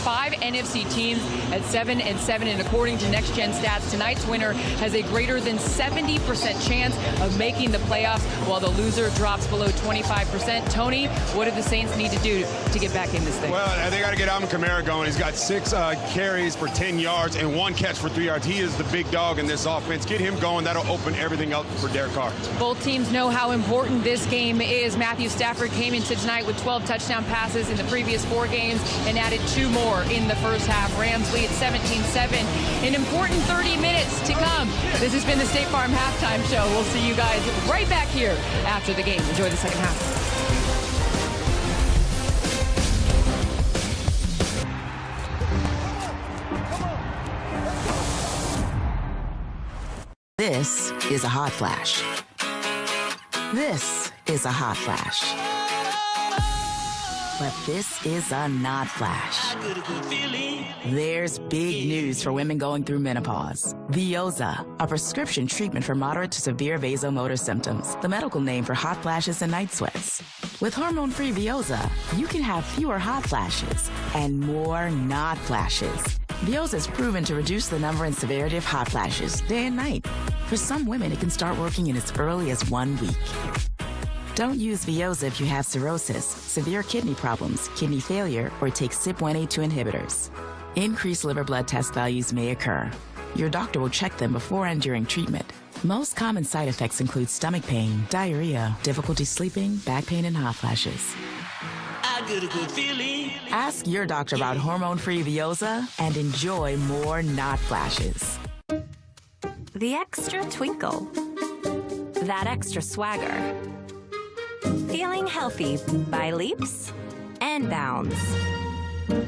5 NFC teams at 7-7, and according to Next Gen Stats, tonight's winner has a greater than 70% chance of making the playoffs, while the loser drops below 25%. Tony, what do the Saints need to do to get back in this thing? Well, they got to get Alvin Kamara going. He's got 6 carries for 10 yards and 1 catch for 3 yards. He is the big dog in this offense. Get him going. That'll open everything up for Derek Carr. Both teams know how important this game is. Matthew Stafford came into tonight with 12 touchdown passes in the previous 4 games and added 2 more in the first half. Rams lead 17-7. An important 30 minutes to come. This has been the State Farm Halftime Show. We'll see you guys right back here after the game. Enjoy the second half. This is a hot flash. This is a hot flash. But this is a not flash. There's big news for women going through menopause. Veoza, a prescription treatment for moderate to severe vasomotor symptoms, the medical name for hot flashes and night sweats. With hormone-free Veoza, you can have fewer hot flashes and more not flashes. Veoza is proven to reduce the number and severity of hot flashes day and night. For some women, it can start working in as early as 1 week. Don't use Veoza if you have cirrhosis, severe kidney problems, kidney failure, or take CYP1A2 inhibitors. Increased liver blood test values may occur. Your doctor will check them before and during treatment. Most common side effects include stomach pain, diarrhea, difficulty sleeping, back pain, and hot flashes. I get a good feeling. Ask your doctor about hormone-free Veoza and enjoy more not flashes. The extra twinkle. That extra swagger. Feeling healthy by leaps and bounds.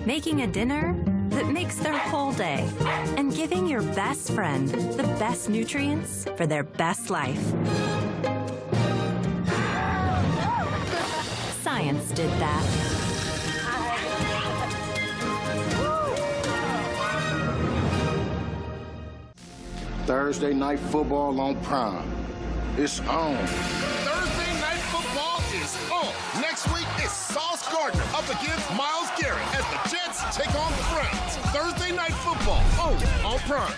Making a dinner that makes their whole day. And giving your best friend the best nutrients for their best life. Science did that. Thursday night football on Prime. It's on. Thursday night football is on. Next week is Sauce Gardner up against Myles Garrett as the Jets take on the Browns. Thursday night football only on Prime.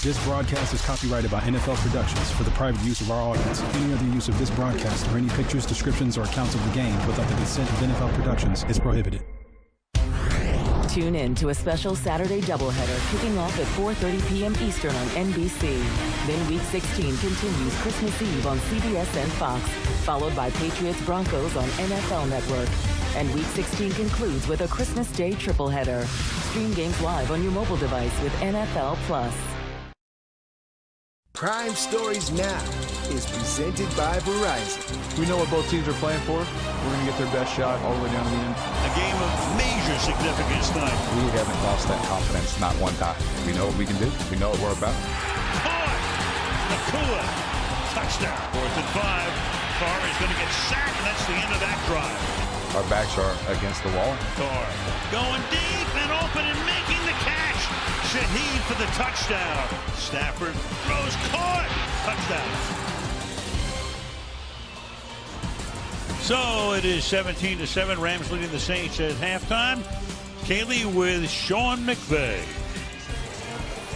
This broadcast is copyrighted by NFL Productions for the private use of our audience. Any other use of this broadcast or any pictures, descriptions, or accounts of the game without the consent of NFL Productions is prohibited. Tune in to a special Saturday doubleheader kicking off at 4:30 p.m. Eastern on NBC. Then Week 16 continues Christmas Eve on CBS and Fox, followed by Patriots-Broncos on NFL Network. And Week 16 concludes with a Christmas Day tripleheader. Stream games live on your mobile device with NFL Plus. Prime Stories Now is presented by Verizon. We know what both teams are playing for. We're going to get their best shot all the way down to the end. A game of major significance tonight. We haven't lost that confidence, not one time. We know what we can do. We know what we're about. Caught! Nakua. Touchdown. 4th and 5. Carr is going to get sacked, and that's the end of that drive. Our backs are against the wall. Carr going deep and open and making the catch. Shaheed for the touchdown. Stafford throws, caught. Touchdown. So it is 17-7. Rams leading the Saints at halftime. Kaylee with Sean McVay.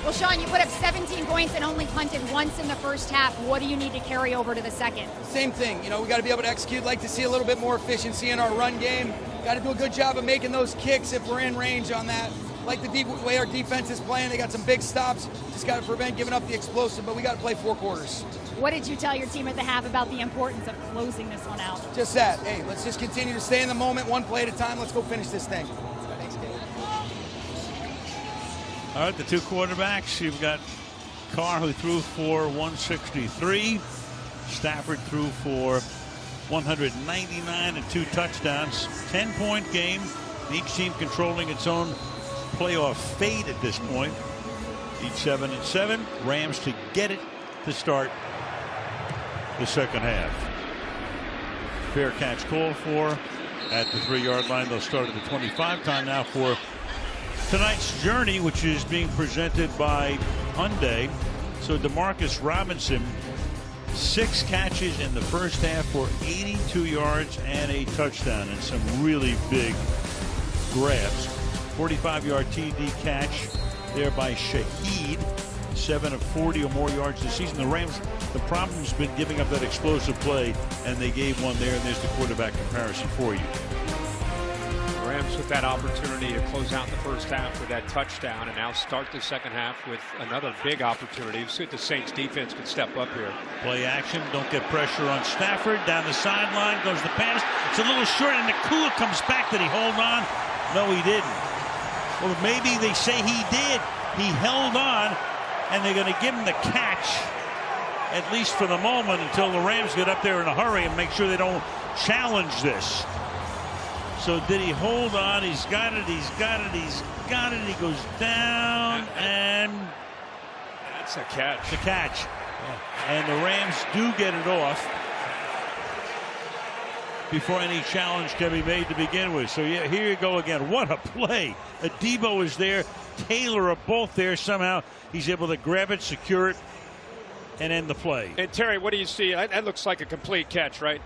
Well, Sean, you put up 17 points and only punted once in the first half. What do you need to carry over to the second? Same thing. You know, we got to be able to execute. Like to see a little bit more efficiency in our run game. Got to do a good job of making those kicks if we're in range on that. Like the way our defense is playing. They got some big stops. Just got to prevent giving up the explosive, but we got to play 4 quarters. What did you tell your team at the half about the importance of closing this one out? Just that. Hey, let's just continue to stay in the moment, one play at a time. Let's go finish this thing. Thanks, Kate. All right, the 2 quarterbacks. You've got Carr, who threw for 163. Stafford threw for 199 and 2 touchdowns. 10-point game. Each team controlling its own playoff fate at this point. Each 7-7. Rams to get it to start the second half. Fair catch called for at the 3-yard line. They'll start at the 25. Time now for tonight's journey, which is being presented by Hyundai. So DeMarcus Robinson, 6 catches in the first half for 82 yards and a touchdown, and some really big grabs. 45-yard TD catch there by Shaheed. 7 of 40 or more yards this season. The Rams, the problem's been giving up that explosive play, and they gave one there, and there's the quarterback comparison for you. Rams with that opportunity to close out the first half with that touchdown, and now start the second half with another big opportunity. We'll see if the Saints defense can step up here. Play action, don't get pressure on Stafford. Down the sideline goes the pass. It's a little short, and Nakua comes back. Did he hold on? No, he didn't. Well, maybe they say he did. He held on, and they're going to give him the catch, at least for the moment, until the Rams get up there in a hurry and make sure they don't challenge this. So did he hold on? He's got it. He's got it. He's got it. He goes down, and that's a catch. It's a catch. Yeah. And the Rams do get it off before any challenge can be made to begin with. So yeah, here you go again. What a play. Adebo is there. Taylor are both there. Somehow he's able to grab it, secure it, and end the play. And Terry, what do you see? That looks like a complete catch, right?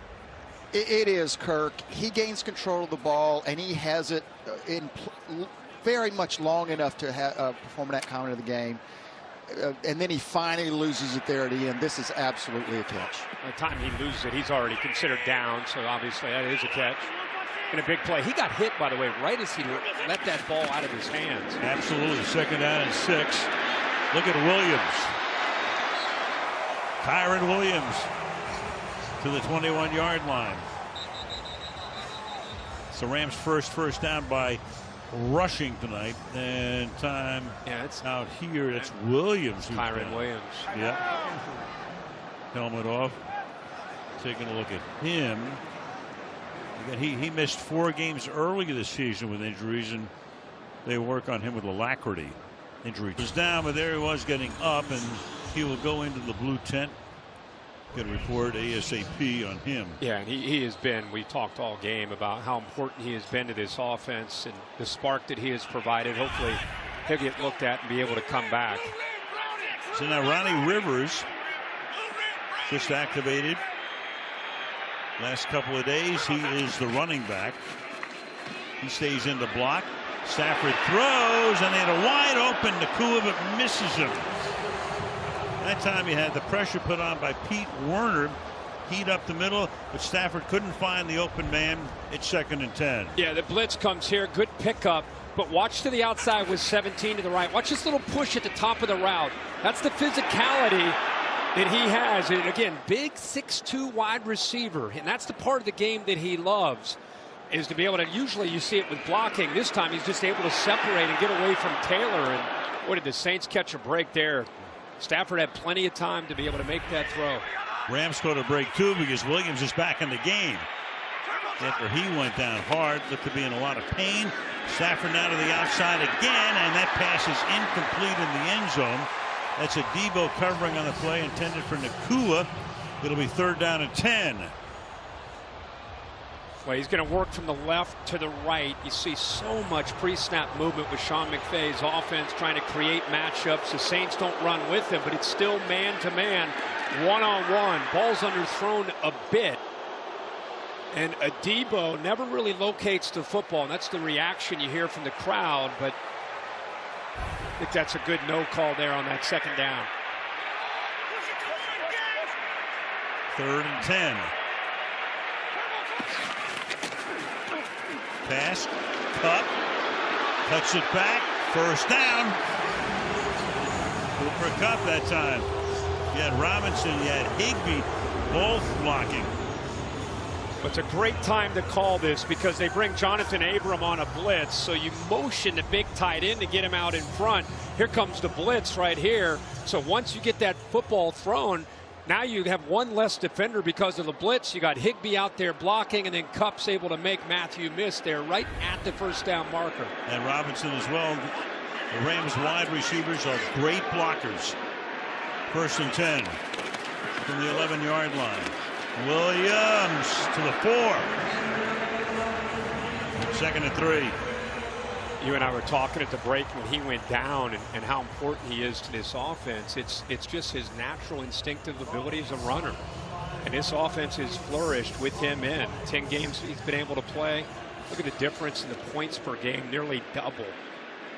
It is, Kirk. He gains control of the ball, and he has it in very much long enough to perform that count of the game. And then he finally loses it there at the end. This is absolutely a catch. By the time he loses it, he's already considered down, so obviously that is a catch. And a big play. He got hit, by the way, right as he let that ball out of his hands. Absolutely. 2nd down and 6. Look at Williams. Kyron Williams to the 21-yard line. So Rams first down by rushing tonight, and time it's out here. That's Williams. Kyron Williams. Yeah. Helmet off. Taking a look at him. Again, he missed 4 games earlier this season with injuries, and they work on him with alacrity. Injury was down, but there he was getting up, and he will go into the blue tent. Get a report ASAP on him. Yeah, and he has been, we talked all game about how important he has been to this offense and the spark that he has provided. Hopefully he'll get looked at and be able to come back. So now Ronnie Rivers just activated. Last couple of days, he is the running back. He stays in the block. Stafford throws, and they had a wide open Nakua, but misses him. That time he had the pressure put on by Pete Werner. Heat up the middle, but Stafford couldn't find the open man. It's 2nd and 10. Yeah, the blitz comes here. Good pickup, but watch to the outside with 17 to the right. Watch this little push at the top of the route. That's the physicality that he has. And again, big 6'2" wide receiver, and that's the part of the game that he loves, is to be able to, usually you see it with blocking. This time he's just able to separate and get away from Taylor. And boy, did the Saints catch a break there. Stafford had plenty of time to be able to make that throw. Rams go to break 2 because Williams is back in the game. After he went down hard, looked to be in a lot of pain. Stafford now to the outside again, and that pass is incomplete in the end zone. That's Adebo covering on the play intended for Nakua. It'll be 3rd down and 10. Well, he's going to work from the left to the right. You see so much pre-snap movement with Sean McVay's offense trying to create matchups. The Saints don't run with him, but it's still man-to-man, one-on-one. Ball's underthrown a bit. And Adebo never really locates the football, and that's the reaction you hear from the crowd. But I think that's a good no call there on that 2nd down. 3rd and 10. Pass, Cup, cuts it back, 1st down. Cooper Kupp that time. You had Robinson, you had Higbee, both blocking. It's a great time to call this because they bring Jonathan Abram on a blitz, so you motion the big tight end to get him out in front. Here comes the blitz right here. So once you get that football thrown, now you have one less defender because of the blitz. You got Higbee out there blocking, and then Kupp's able to make Matthew miss there right at the 1st down marker. And Robinson as well. The Rams wide receivers are great blockers. 1st and 10 from the 11-yard line. Williams to the 4. 2nd and 3. You and I were talking at the break when he went down and how important he is to this offense. It's just his natural instinctive ability as a runner. And this offense has flourished with him in. 10 games he's been able to play. Look at the difference in the points per game, nearly double.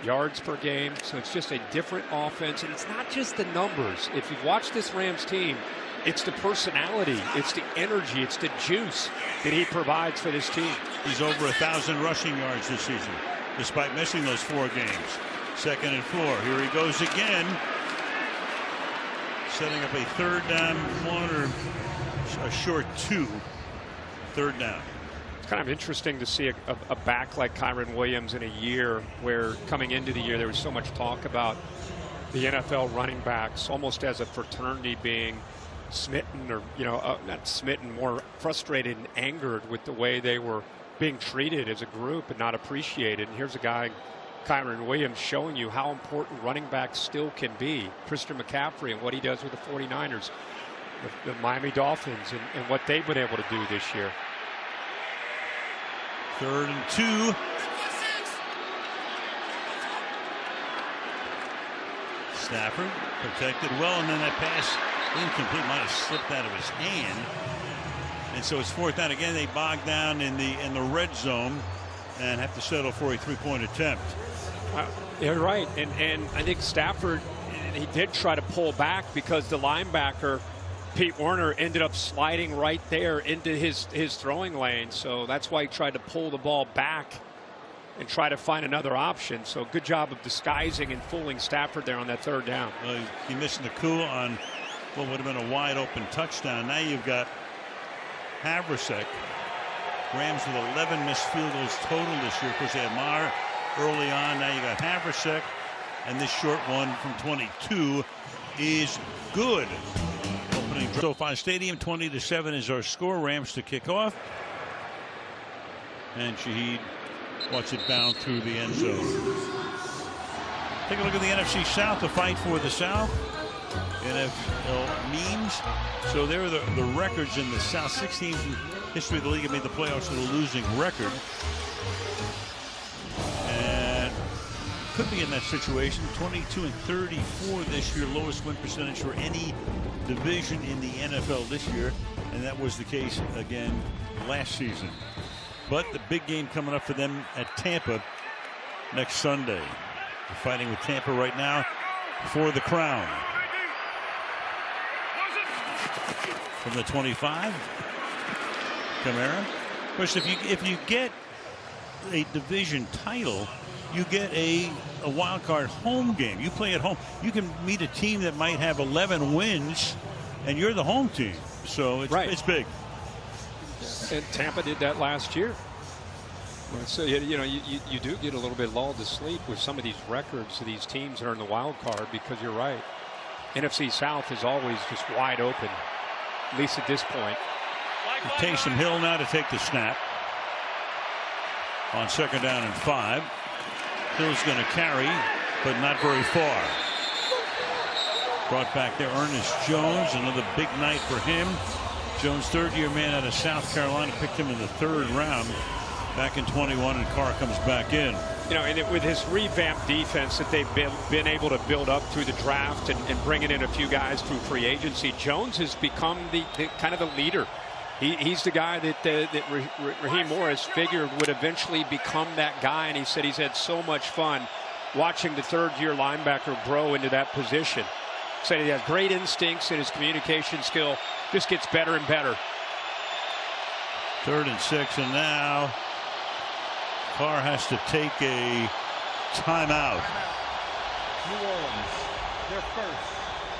Yards per game, so it's just a different offense, and it's not just the numbers. If you've watched this Rams team, it's the personality, it's the energy, it's the juice that he provides for this team. He's over 1,000 rushing yards this season, despite missing those 4 games. 2nd and 4. Here he goes again, setting up a 3rd down 1 or a short 2. 3rd down. Kind of interesting to see a back like Kyren Williams in a year where coming into the year there was so much talk about the NFL running backs almost as a fraternity being smitten, or not smitten, more frustrated and angered with the way they were being treated as a group and not appreciated. And here's a guy, Kyren Williams, showing you how important running backs still can be. Christian McCaffrey and what he does with the 49ers, the Miami Dolphins, and what they've been able to do this year. 3rd and 2. Stafford protected well, and then that pass incomplete, might have slipped out of his hand. And so it's 4th down again. They bog down in the red zone and have to settle for a 3-point attempt. You're right, and I think Stafford, he did try to pull back because the linebacker Pete Werner ended up sliding right there into his throwing lane, so that's why he tried to pull the ball back and try to find another option. So good job of disguising and fooling Stafford there on that 3rd down. Well, he missed the coup on what would have been a wide open touchdown. Now you've got Havrasek. Rams with 11 missed field goals total this year. Of course, they had Maher early on. Now you got Havrasek, and this short one from 22 is good. Opening SoFi Stadium, 20-7 is our score. Rams to kick off, and Shaheed watch it bound through the end zone. Take a look at the NFC South, the fight for the South. NFL memes. So there are the records in the South. 6 teams in history of the league have made the playoffs with a losing record. And could be in that situation. 22-34 this year, lowest win percentage for any division in the NFL this year. And that was the case again last season. But the big game coming up for them at Tampa next Sunday. They're fighting with Tampa right now for the crown. From the 25, Kamara. Of course, if you get a division title, you get a wild card home game. You play at home. You can meet a team that might have 11 wins, and you're the home team. So it's big. And Tampa did that last year. So you do get a little bit lulled to sleep with some of these records of these teams that are in the wild card, because you're right. NFC South is always just wide open, at least at this point. Taysom Hill now to take the snap on 2nd down and 5. Hill's going to carry, but not very far. Brought back there, Ernest Jones, another big night for him. Jones, 3rd-year man out of South Carolina, picked him in the 3rd round back in 21, and Carr comes back in. And with his revamped defense that they've been able to build up through the draft and bringing in a few guys through free agency, Jones has become the kind of the leader. He's the guy that Raheem Morris figured would eventually become that guy, and he said he's had so much fun watching the 3rd-year linebacker grow into that position. Said he has great instincts, and his communication skill just gets better and better. 3rd and 6, and now Carr has to take a timeout. New Orleans, their first,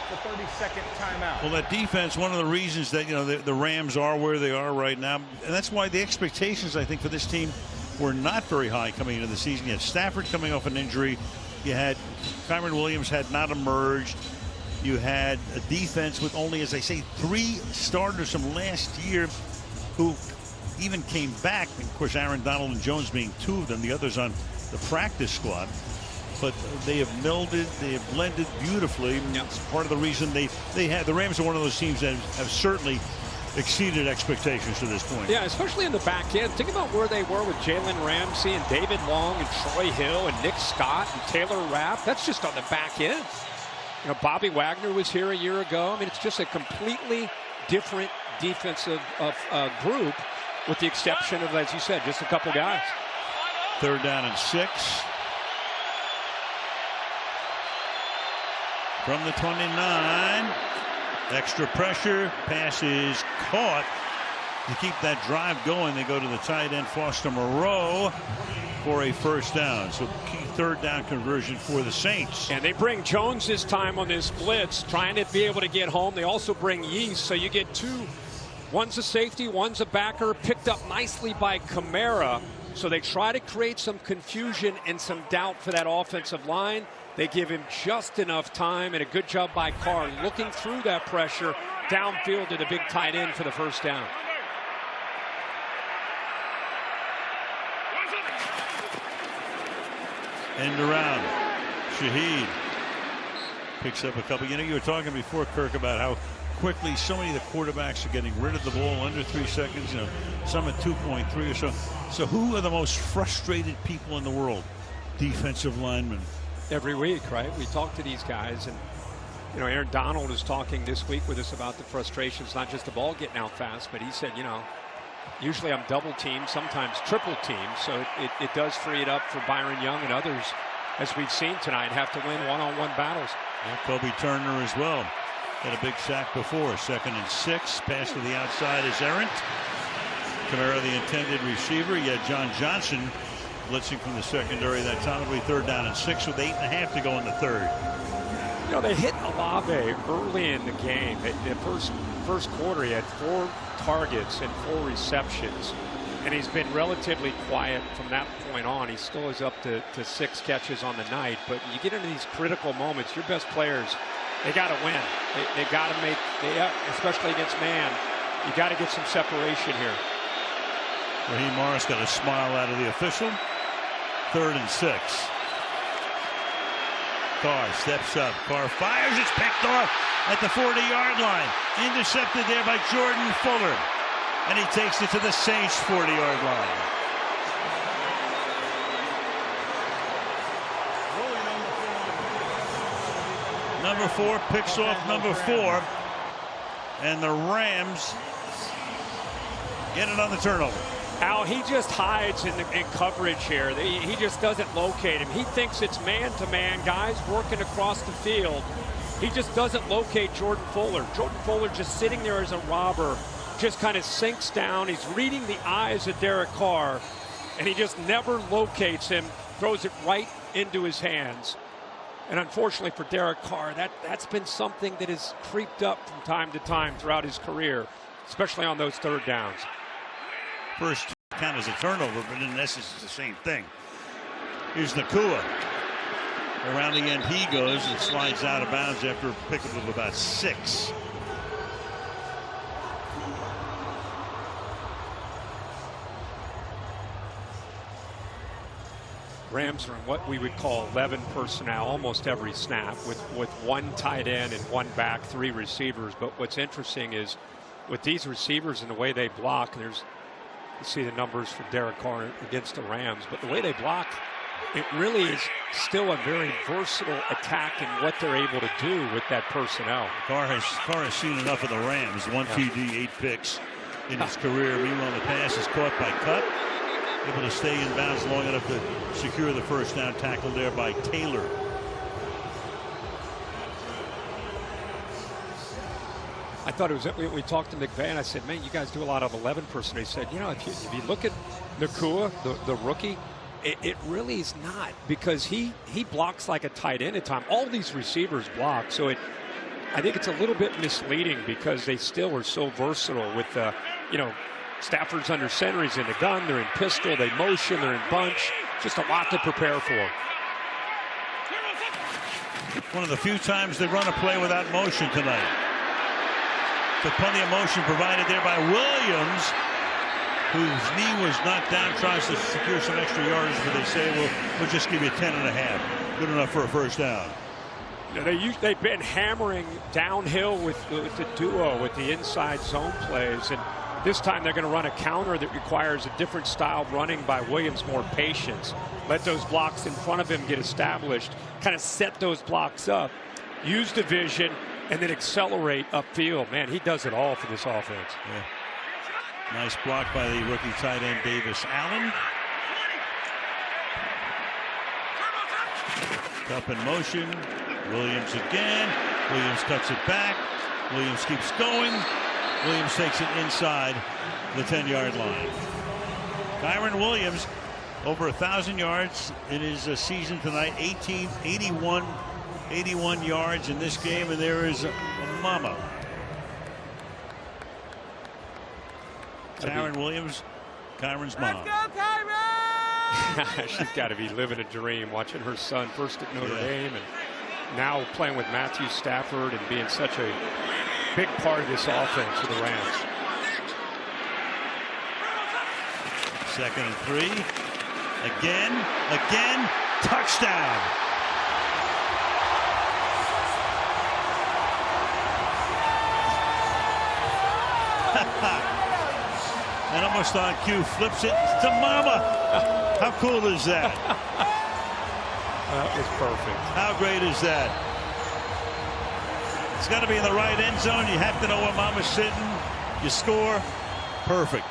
the 32nd timeout. Well, that defense, one of the reasons that the Rams are where they are right now, and that's why the expectations, I think, for this team were not very high coming into the season. You had Stafford coming off an injury. You had Kyren Williams had not emerged. You had a defense with only, as I say, 3 starters from last year who even came back. Of course, Aaron Donald and Jones being 2 of them, the others on the practice squad. But they have melded, they have blended beautifully. Yep. It's part of the reason the Rams are one of those teams that have certainly exceeded expectations to this point. Yeah, especially in the back end. Think about where they were with Jalen Ramsey and David Long and Troy Hill and Nick Scott and Taylor Rapp. That's just on the back end. Bobby Wagner was here a year ago. I mean, it's just a completely different defensive group with the exception of, as you said, just a couple guys. 3rd down and 6. From the 29. Extra pressure. Pass is caught. To keep that drive going, they go to the tight end, Foster Moreau, for a 1st down. So key 3rd down conversion for the Saints. And they bring Jones this time on this blitz, trying to be able to get home. They also bring Yeast, so you get 2. One's a safety, one's a backer, picked up nicely by Kamara. So they try to create some confusion and some doubt for that offensive line. They give him just enough time, and a good job by Carr looking through that pressure downfield to the big tight end for the 1st down. End around. Shaheed picks up a couple. You know, you were talking before, Kirk, about how quickly so many of the quarterbacks are getting rid of the ball under 3 seconds. You know, some at 2.3 or so. So who are the most frustrated people in the world? Defensive linemen. Every week, right? We talk to these guys, and you know, Aaron Donald is talking this week with us about the frustrations, not just the ball getting out fast, but he said, you know, usually I'm double teamed, sometimes triple teamed, so it does free it up for Byron Young and others, as we've seen tonight, have to win one-on-one battles. Yeah, Kobe Turner as well. Had a big sack before. 2nd and 6. Pass to the outside is errant. Kamara, the intended receiver. Yet John Johnson blitzing from the secondary that time. It'll be 3rd down and 6 with 8.5 to go in the 3rd. You know, they hit Olave early in the game. The first quarter, he had 4 targets and 4 receptions, and he's been relatively quiet from that point on. He still is up to 6 catches on the night, but you get into these critical moments, your best players, they got to win. They got to make, especially against man, you got to get some separation here. Raheem Morris got a smile out of the official. 3rd and 6. Carr steps up. Carr fires. It's picked off at the 40-yard line. Intercepted there by Jordan Fuller. And he takes it to the Saints' 40-yard line. Number 4 picks off number 4. And the Rams get it on the turnover. Al, he just hides in coverage here. He just doesn't locate him. He thinks it's man-to-man, guys working across the field. He just doesn't locate Jordan Fuller. Jordan Fuller just sitting there as a robber, just kind of sinks down. He's reading the eyes of Derek Carr, and he just never locates him, throws it right into his hands. And unfortunately for Derek Carr, that's been something that has creeped up from time to time throughout his career, especially on those 3rd downs. First count as a turnover, but in essence it's the same thing. Here's Nakua. Around the end he goes and slides out of bounds after a pickup of about 6. Rams are in what we would call 11 personnel almost every snap, with 1 tight end and 1 back, 3 receivers. But what's interesting is with these receivers and the way they block, you see the numbers for Derek Carr against the Rams, but the way they block, it really is still a very versatile attack in what they're able to do with that personnel. Carr has seen enough of the Rams. 1 TD, 8 picks in his career. Meanwhile, the pass is caught by Cutt. Able to stay in bounds long enough to secure the 1st down, tackle there by Taylor. I thought it was, we talked to McVay, and I said, man, you guys do a lot of 11 personnel. He said, you know, if you look at Nakua, the rookie, it really is not, because he blocks like a tight end at time. All these receivers block, so I think it's a little bit misleading because they still are so versatile with, you know, Stafford's under center, he's in the gun, they're in pistol, they motion, they're in bunch. Just a lot to prepare for. One of the few times they run a play without motion tonight. So plenty of motion provided there by Williams, whose knee was knocked down, tries to secure some extra yardage, but they say, we'll just give you 10.5. Good enough for a 1st down. They've been hammering downhill with the duo, with the inside zone plays, and this time they're going to run a counter that requires a different style of running by Williams, more patience. Let those blocks in front of him get established, kind of set those blocks up, use the vision, and then accelerate upfield. Man, he does it all for this offense. Nice block by the rookie tight end Davis Allen. Up in motion. Williams again. Williams cuts it back. Williams keeps going. Williams takes it inside the 10-yard line. Kyron Williams over 1,000 yards in his season tonight. 81 yards in this game, and there is a mama. Kyron Williams, Kyron's mom. Let's go, Kyron! She's got to be living a dream watching her son first at Notre Dame and now playing with Matthew Stafford and being such a big part of this offense for the Rams. 2nd and 3. Again, touchdown. And almost on cue, flips it to Mama. How cool is that? That was perfect. How great is that? It's got to be in the right end zone. You have to know where Mama's sitting. You score. Perfect.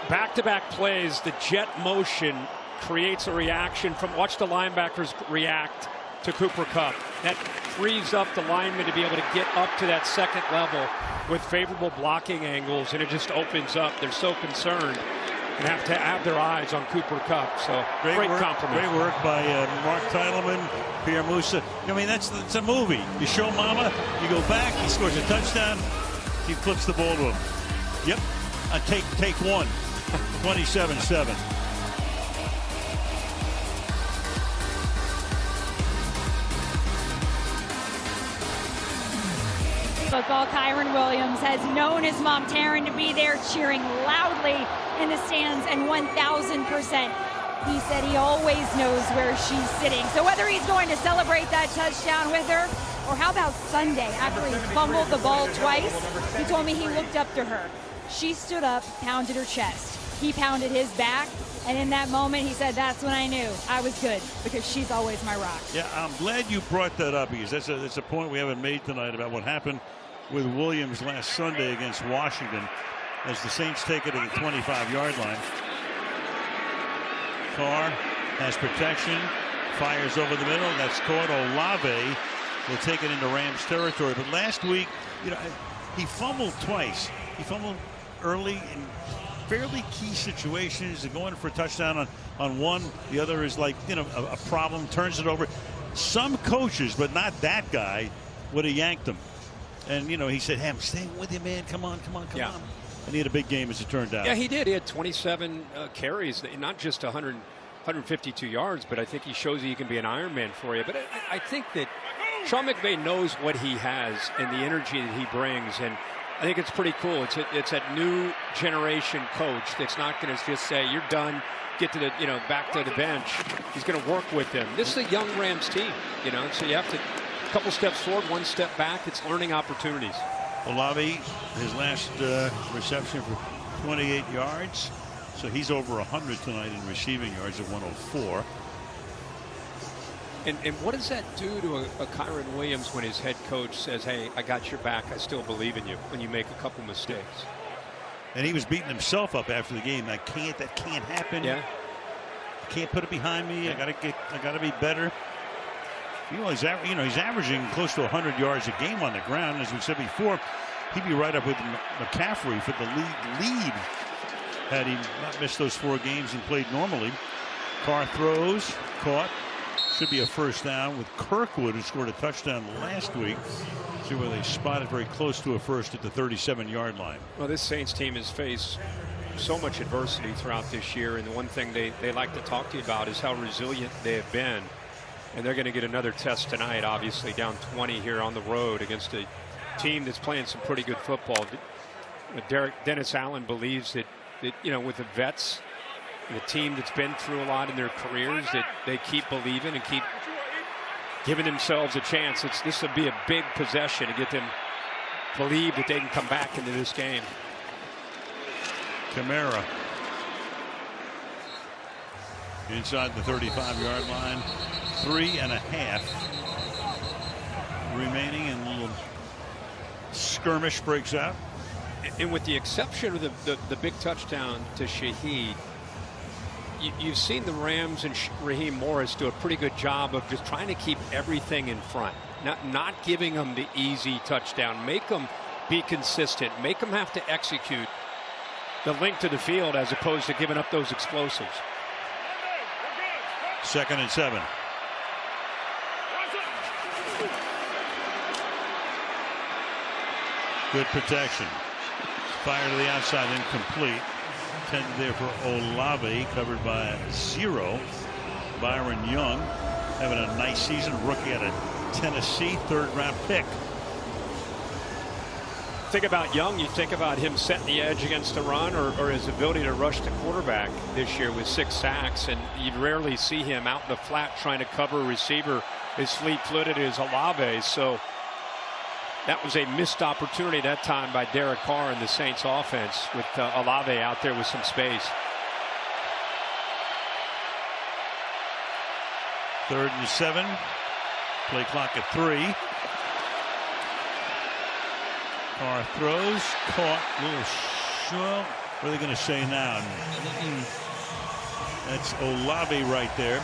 Back-to-back plays, the jet motion creates a reaction from, watch the linebackers react to Cooper Kupp. That frees up the linemen to be able to get up to that second level with favorable blocking angles, and it just opens up. They're so concerned and have to have their eyes on Cooper Kupp. So great compliment. Great work by Mark Teitelman, Pierre Moussa. I mean, that's a movie. You show Mama, you go back, he scores a touchdown, he flips the ball to him. Yep. Take one. 27-7. Football, Kyron Williams has known his mom Taryn to be there cheering loudly in the stands, and 1,000%. He said he always knows where she's sitting. So whether he's going to celebrate that touchdown with her, or how about Sunday after he fumbled the ball twice, he told me he looked up to her. She stood up, pounded her chest. He pounded his back, and in that moment he said, that's when I knew I was good, because she's always my rock. Yeah, I'm glad you brought that up, because that's a point we haven't made tonight about what happened with Williams last Sunday against Washington as the Saints take it to the 25-yard line. Carr has protection, fires over the middle. That's caught. Olave will take it into Rams territory. But last week, he fumbled twice. He fumbled early in fairly key situations, and going for a touchdown on one. The other is like, a problem, turns it over. Some coaches, but not that guy, would have yanked him. And, he said, hey, I'm staying with you, man. Come on. And he had a big game, as it turned out. Yeah, he did. He had 27 carries, not just 152 yards, but I think he shows you he can be an Iron Man for you. But I think that Sean McVay knows what he has and the energy that he brings, and I think it's pretty cool. It's a new generation coach that's not going to just say, you're done, get to the, back to the bench. He's going to work with them. This is a young Rams team, so you have to, a couple steps forward, one step back. It's learning opportunities. Olave, his last reception for 28 yards. So he's over 100 tonight in receiving yards at 104. And what does that do to a Kyron Williams when his head coach says, hey, I got your back, I still believe in you, when you make a couple mistakes? And he was beating himself up after the game. That can't happen. Yeah. I can't put it behind me. I gotta be better. He's averaging close to 100 yards a game on the ground. As we said before, he'd be right up with McCaffrey for the lead had he not missed those 4 games and played normally. Carr throws, caught. Should be a first down with Kirkwood, who scored a touchdown last week. See where they spotted very close to a first at the 37-yard line. Well, this Saints team has faced so much adversity throughout this year, and the one thing they like to talk to you about is how resilient they have been. And they're going to get another test tonight, obviously, down 20 here on the road against a team that's playing some pretty good football. Dennis Allen believes that with the vets, the team that's been through a lot in their careers, that they keep believing and keep giving themselves a chance. This would be a big possession to get them believe that they can come back into this game. Kamara inside the 35-yard line. 3.5 remaining, and a little skirmish breaks out. And with the exception of the big touchdown to Shaheed, you've seen the Rams and Raheem Morris do a pretty good job of just trying to keep everything in front, not giving them the easy touchdown. Make them be consistent. Make them have to execute the link to the field as opposed to giving up those explosives. 2nd and 7. Good protection. Fire to the outside, incomplete. Intended there for Olave, covered by 0. Byron Young having a nice season. Rookie out of Tennessee, 3rd-round pick. Think about Young, you think about him setting the edge against the run or his ability to rush the quarterback this year with 6 sacks, and you'd rarely see him out in the flat trying to cover a receiver as fleet-footed as Olave. So that was a missed opportunity that time by Derek Carr in the Saints offense with Olave out there with some space. 3rd and 7. Play clock at 3. Carr throws, caught, little short. What are they going to say now? That's Olave right there.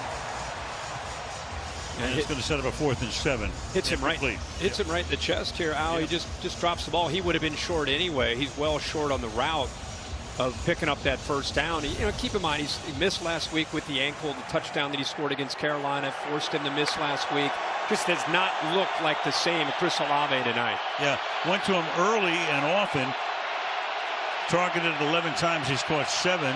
And it's going to set up a 4th and 7. Hits him right in the chest here, Al. He just drops the ball. He would have been short anyway. He's well short on the route of picking up that first down. Keep in mind he missed last week with the ankle. The touchdown that he scored against Carolina forced him to miss last week. Just does not look like the same Chris Olave tonight. Yeah, went to him early and often. Targeted 11 times. He's caught 7.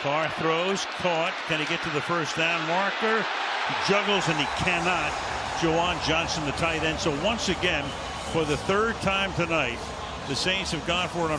Carr throws, caught. Can he get to the first down marker? He juggles and he cannot. Juwan Johnson, the tight end. So once again, for the 3rd time tonight, the Saints have gone for it on